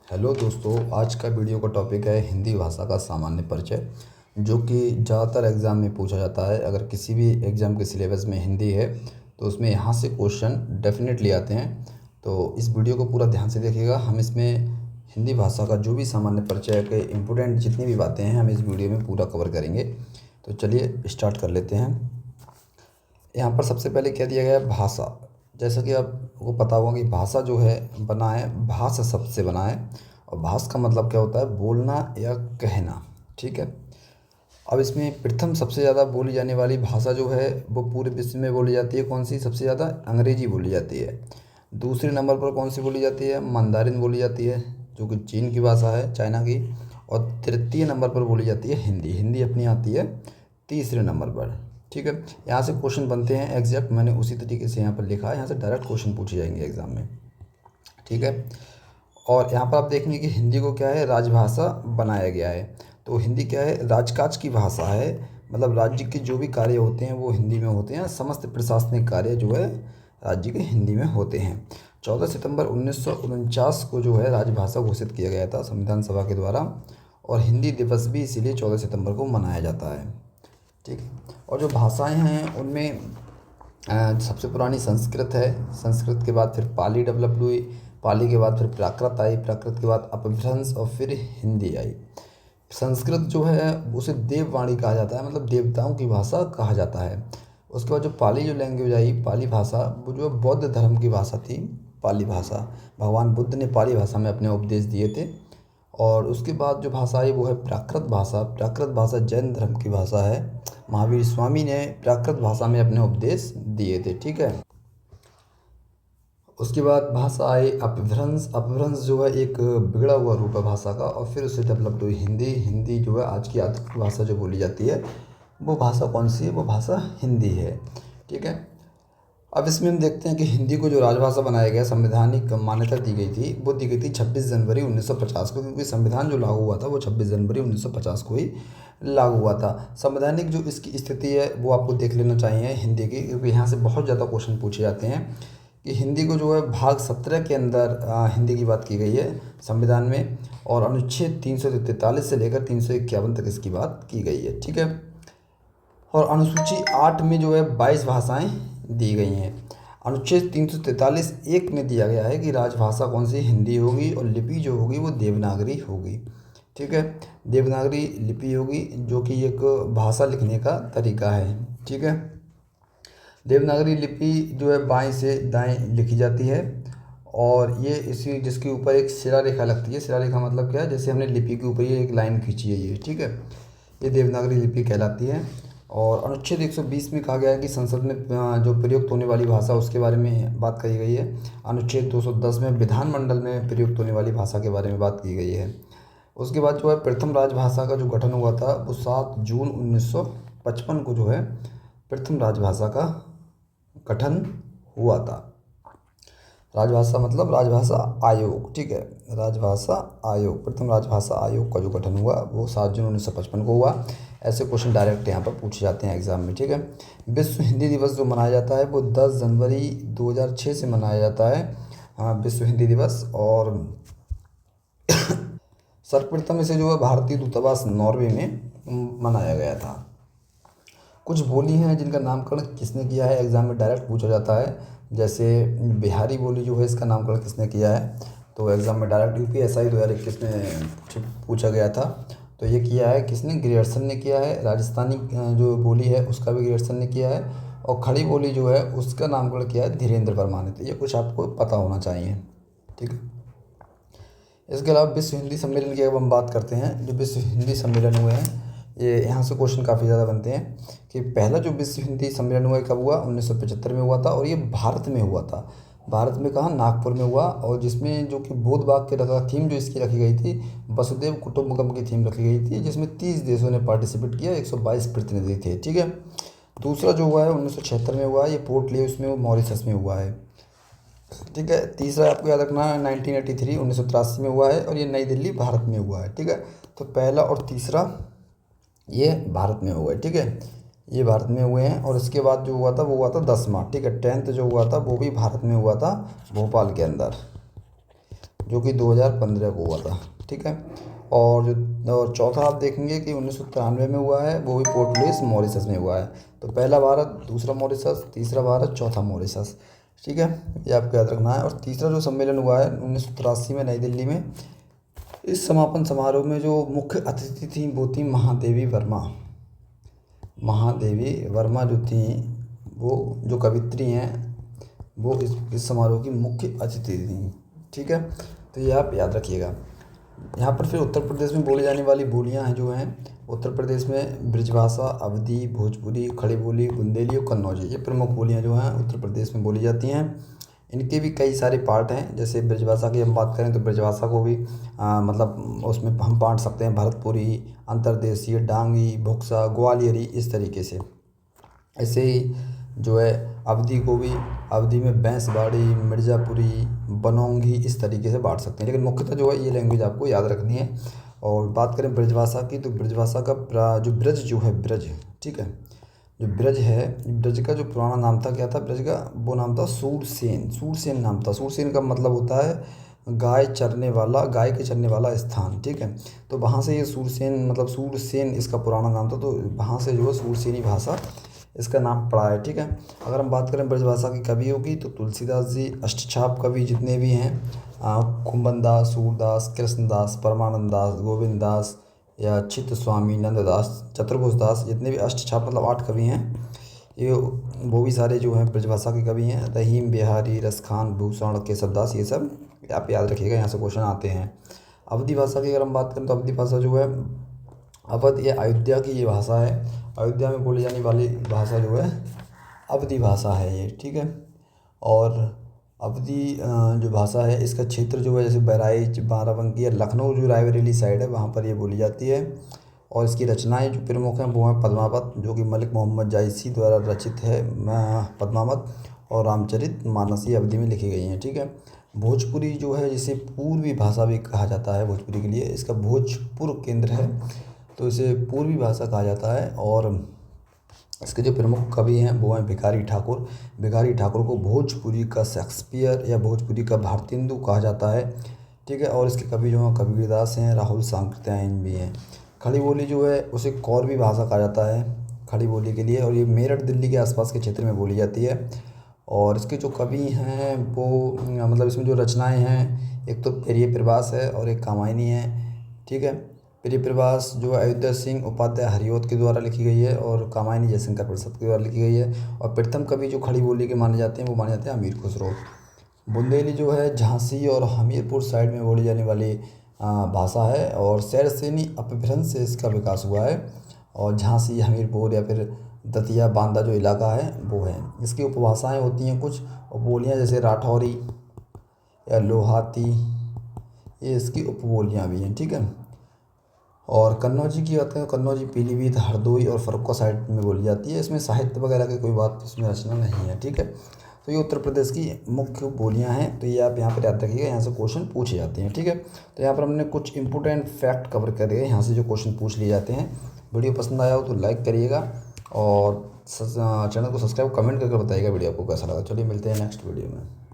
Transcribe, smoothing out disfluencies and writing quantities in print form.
Hello दोस्तों, आज का वीडियो का टॉपिक है हिंदी भाषा का सामान्य परिचय, जो कि ज़्यादातर एग्ज़ाम में पूछा जाता है। अगर किसी भी एग्ज़ाम के सिलेबस में हिंदी है तो उसमें यहाँ से क्वेश्चन डेफिनेटली आते हैं। तो इस वीडियो को पूरा ध्यान से देखिएगा। हम इसमें हिंदी भाषा का जो भी सामान्य परिचय के इम्पोर्टेंट जितनी भी बातें हैं हम इस वीडियो में पूरा कवर करेंगे। तो चलिए स्टार्ट कर लेते हैं। यहाँ पर सबसे पहले क्या दिया गया है, भाषा। जैसा कि आपको पता होगा कि भाषा जो है बना है भाषा शब्द से बना है, और भाष का मतलब क्या होता है, बोलना या कहना। ठीक है। अब इसमें प्रथम सबसे ज़्यादा बोली जाने वाली भाषा जो है वो पूरे विश्व में बोली जाती है। कौन सी सबसे ज़्यादा? अंग्रेजी बोली जाती है। दूसरे नंबर पर कौन सी बोली जाती है? मंदारिन बोली जाती है, जो कि चीन की भाषा है, चाइना की। और तृतीय नंबर पर बोली जाती है हिंदी। हिंदी अपनी आती है तीसरे नंबर पर। ठीक है। यहाँ से क्वेश्चन बनते हैं एग्जैक्ट, मैंने उसी तरीके से यहाँ पर लिखा है। यहाँ से डायरेक्ट क्वेश्चन पूछे जाएंगे एग्जाम में। ठीक है। और यहाँ पर आप देखेंगे कि हिंदी को क्या है, राजभाषा बनाया गया है। तो हिंदी क्या है, राजकाज की भाषा है। मतलब राज्य के जो भी कार्य होते हैं वो हिंदी में होते हैं। समस्त प्रशासनिक कार्य जो है राज्य के हिंदी में होते हैं। 14 सितंबर 1949 को जो है राजभाषा घोषित किया गया था संविधान सभा के द्वारा। और हिंदी दिवस भी इसीलिए 14 सितंबर को मनाया जाता है। ठीक है। और जो भाषाएं हैं उनमें सबसे पुरानी संस्कृत है। संस्कृत के बाद फिर पाली डेवलप्ड हुई। पाली के बाद फिर प्राकृत आई। प्राकृत के बाद अपभ्रंश और फिर हिंदी आई। संस्कृत जो है उसे देववाणी कहा जाता है, मतलब देवताओं की भाषा कहा जाता है। उसके बाद जो पाली जो लैंग्वेज आई, पाली भाषा, वो जो है बौद्ध धर्म की भाषा थी। पाली भाषा भगवान बुद्ध ने पाली भाषा में अपने उपदेश दिए थे। और उसके बाद जो भाषा आई वो है प्राकृत भाषा। प्राकृत भाषा जैन धर्म की भाषा है। महावीर स्वामी ने प्राकृत भाषा में अपने उपदेश दिए थे। ठीक है। उसके बाद भाषा आई अपभ्रंश। अपभ्रंश जो है एक बिगड़ा हुआ रूप है भाषा का, और फिर उससे डेवलप्ड हुई हिंदी। हिंदी जो है आज की आधुनिक भाषा जो बोली जाती है वो भाषा कौन सी है, वो भाषा हिंदी है। ठीक है। अब इसमें हम देखते हैं कि हिंदी को जो राजभाषा बनाया गया, संवैधानिक मान्यता दी गई थी, वो दी गई थी 26 जनवरी 1950 को, क्योंकि संविधान जो लागू हुआ था वो 26 जनवरी 1950 को ही लागू हुआ था। संवैधानिक जो इसकी स्थिति है वो आपको देख लेना चाहिए हिंदी की, क्योंकि यहाँ से बहुत ज़्यादा क्वेश्चन पूछे जाते हैं कि हिंदी को जो है भाग 17 के अंदर हिंदी की बात की गई है संविधान में। और अनुच्छेद 343 से लेकर 351 तक इसकी बात की गई है। ठीक है। और अनुसूची 8 में जो है 22 भाषाएं दी गई हैं। अनुच्छेद 343 एक में दिया गया है कि राजभाषा कौन सी, हिंदी होगी, और लिपि जो होगी वो देवनागरी होगी। ठीक है। देवनागरी लिपि होगी, जो कि एक भाषा लिखने का तरीका है। ठीक है। देवनागरी लिपि जो है बाएं से दाएं लिखी जाती है। और ये इसी जिसके ऊपर एक सिरा रेखा लगती है। सिरा रेखा मतलब क्या है, जैसे हमने लिपि के ऊपर ये एक लाइन खींची है ये। ठीक है। ये देवनागरी लिपि कहलाती है। और अनुच्छेद 120 में कहा गया है कि संसद में जो प्रयुक्त होने वाली भाषा उसके बारे में बात कही गई है। अनुच्छेद 210 में विधानमंडल में प्रयुक्त होने वाली भाषा के बारे में बात की गई है। उसके बाद जो है प्रथम राजभाषा का जो गठन हुआ था वो 7 जून 1955 को जो है प्रथम राजभाषा का गठन हुआ था। राजभाषा मतलब राजभाषा आयोग। ठीक है। राजभाषा आयोग, प्रथम राजभाषा आयोग का जो गठन हुआ वो 7 जून 1955 को हुआ। ऐसे क्वेश्चन डायरेक्ट यहाँ पर पूछे जाते हैं एग्जाम में। ठीक है। विश्व हिंदी दिवस जो मनाया जाता है वो 10 जनवरी 2006 से मनाया जाता है। हाँ, विश्व हिंदी दिवस। और सर्वप्रथम इसे जो है भारतीय दूतावास नॉर्वे में मनाया गया था। कुछ बोली हैं जिनका नामकरण किसने किया है, एग्जाम में डायरेक्ट पूछा जाता है। जैसे बिहारी बोली जो है इसका नामकरण किसने किया है, तो एग्जाम में डायरेक्ट यूपीएसआई 2021 में पूछा गया था। तो ये किया है किसने, ग्रियर्सन ने किया है। राजस्थानी जो बोली है उसका भी ग्रियर्सन ने किया है। और खड़ी बोली जो है उसका नामकरण किया है धीरेन्द्र वर्मा ने। तो ये कुछ आपको पता होना चाहिए। ठीक है। इसके अलावा विश्व हिंदी सम्मेलन की अगर हम बात करते हैं, जो विश्व हिंदी सम्मेलन हुए हैं, ये यहाँ से क्वेश्चन काफ़ी ज़्यादा बनते हैं कि पहला जो विश्व हिंदी सम्मेलन हुआ कब हुआ, 1975 में हुआ था। और ये भारत में हुआ था। भारत में कहाँ, नागपुर में हुआ। और जिसमें जो कि बोध बाग के रखा थीम जो इसकी रखी गई थी, वसुदेव कुटुम्बकम की थीम रखी गई थी, जिसमें 30 देशों ने पार्टिसिपेट किया, 122 प्रतिनिधि थे। ठीक है। दूसरा जो हुआ है 1976 में हुआ है, ये पोर्ट लेव्स में, वो मॉरिशस में हुआ है। ठीक है। तीसरा आपको याद रखना है 1983 1983 में हुआ है, और ये नई दिल्ली भारत में हुआ है। ठीक है। तो पहला और तीसरा ये भारत में हुआ है। ठीक है। ये भारत में हुए हैं। और इसके बाद जो हुआ था वो हुआ था 10वां। ठीक है। 10th जो हुआ था वो भी भारत में हुआ था, भोपाल के अंदर। जो कि 2015 को हुआ था, ठीक है। और चौथा आप देखेंगे कि 1993 में हुआ है, वो भी पोर्ट लुइस मॉरिशस में हुआ है। तो पहला भारत, दूसरा मॉरिशस, तीसरा भारत, चौथा मॉरिशस, ठीक है। ये आपको याद रखना है। और तीसरा जो सम्मेलन हुआ है 1983 में नई दिल्ली में, इस समापन समारोह में जो मुख्य अतिथि थी वो थी महादेवी वर्मा। महादेवी वर्मा जो थी, वो जो कवित्री हैं, वो इस समारोह की मुख्य अतिथि थी, ठीक है। तो ये आप याद रखिएगा। यहाँ पर फिर उत्तर प्रदेश में बोली जाने वाली बोलियाँ हैं जो हैं, उत्तर प्रदेश में ब्रजभाषा, अवधी, भोजपुरी, खड़ी बोली, बुंदेली और कन्नौजी, ये प्रमुख बोलियाँ जो हैं उत्तर प्रदेश में बोली जाती हैं। इनके भी कई सारे पार्ट हैं। जैसे ब्रजभाषा की हम बात करें तो ब्रजभाषा को भी मतलब उसमें हम बांट सकते हैं भरतपुरी, अंतर्देशीय, डांगी, भुक्सा, ग्वालियरी, इस तरीके से। ऐसे ही जो है अवधी को भी, अवधी में बैंसवाड़ी, मिर्ज़ापुरी, बनोंगी, इस तरीके से बांट सकते हैं। लेकिन मुख्यतः जो है ये लैंग्वेज आपको याद रखनी है। और बात करें ब्रजभाषा की, तो ब्रजभाषा का जो ब्रज जो है, ब्रज, ठीक है, जो ब्रज है, ब्रज का जो पुराना नाम था, क्या था ब्रज का, वो नाम था सूरसेन। सूरसेन नाम था। सूरसेन का मतलब होता है गाय चरने वाला, गाय के चरने वाला स्थान, ठीक है। तो वहाँ से ये सूरसेन, मतलब सूरसेन इसका पुराना नाम था। तो वहाँ से जो है सूरसेनी भाषा इसका नाम पड़ा है, ठीक है। अगर हम बात करें ब्रजभाषा की कवियों की, तो तुलसीदास जी, अष्टछाप कवि जितने भी हैं, कुंभन दास, सूरदास, कृष्णदास, परमानंद दास, गोविंद दास या चित्त स्वामी, नंददास, चतुर्भुज दास, जितने भी अष्टछाप मतलब 8 कवि हैं, ये वो भी सारे जो हैं ब्रजभाषा के कवि हैं। रहीम, बिहारी, रसखान, भूषण, केशवदास, ये सब आप याद रखिएगा, यहाँ से क्वेश्चन आते हैं। अवधी भाषा की अगर हम बात करें तो अवधी भाषा जो है, अवध ये अयोध्या की ये भाषा है। अयोध्या में बोली जाने वाली भाषा जो है अवधी भाषा है ये, ठीक है। और अवधी जो भाषा है, इसका क्षेत्र जो है जैसे बहराइच, बाराबंकी या लखनऊ जो रायबरेली साइड है, वहाँ पर ये बोली जाती है। और इसकी रचनाएं जो प्रमुख हैं वो हैं पद्मावत, जो कि मलिक मोहम्मद जायसी द्वारा रचित है, पद्मावत, और रामचरित मानस, ये अवधी में लिखी गई हैं, ठीक है। भोजपुरी जो है, जिसे पूर्वी भाषा भी कहा जाता है भोजपुरी के लिए, इसका भोजपुर केंद्र है, तो इसे पूर्वी भाषा कहा जाता है। और इसके जो प्रमुख कवि हैं वो हैं भिखारी ठाकुर। भिखारी ठाकुर को भोजपुरी का शेक्सपियर या भोजपुरी का भारतेंदु कहा जाता है, ठीक है। और इसके कवि जो हैं कबीरदास हैं, राहुल सांकृत्यायन भी हैं। खड़ी बोली जो है उसे कौरवी भाषा कहा जाता है खड़ी बोली के लिए, और ये मेरठ दिल्ली के आसपास के क्षेत्र में बोली जाती है। और इसके जो कवि हैं वो मतलब इसमें जो रचनाएं हैं, एक तो प्रिय प्रवास है और एक कामायनी है, ठीक है। प्रिय प्रवास जो है अयोध्या सिंह उपाध्याय हरिऔध के द्वारा लिखी गई है, और कामायनी जयशंकर प्रसाद के द्वारा लिखी गई है। और प्रथम कवि जो खड़ी बोली के माने जाते हैं वो माने जाते हैं अमीर खुसरो। बुंदेली जो है झांसी और हमीरपुर साइड में बोली जाने वाली भाषा है, और शैरसेनी अपभ्रंश से इसका विकास हुआ है। और झांसी, हमीरपुर या फिर दतिया, बांदा जो इलाका है वो है। इसकी उपभाषाएं होती हैं कुछ उपबोलियाँ, जैसे राठौरी या लोहाती, ये इसकी उपबोलियाँ भी हैं, ठीक है। और कन्नौजी की बात करें, कन्नौजी पीलीभीत, हरदोई और फर्रुखा साइड में बोली जाती है। इसमें साहित्य वगैरह की कोई बात इसमें रचना नहीं है, ठीक है। तो ये उत्तर प्रदेश की मुख्य बोलियां हैं, तो ये आप यहाँ पर याद रखिएगा, यहाँ से क्वेश्चन पूछे जाते हैं, ठीक है। तो यहाँ पर हमने कुछ इंपॉर्टेंट फैक्ट कवर कर दिए, यहाँ से जो क्वेश्चन पूछ लिए जाते हैं। वीडियो पसंद आया हो तो लाइक करिएगा, और चैनल को सब्सक्राइब, कमेंट करके बताइएगा वीडियो आपको कैसा लगा। चलिए मिलते हैं नेक्स्ट वीडियो में।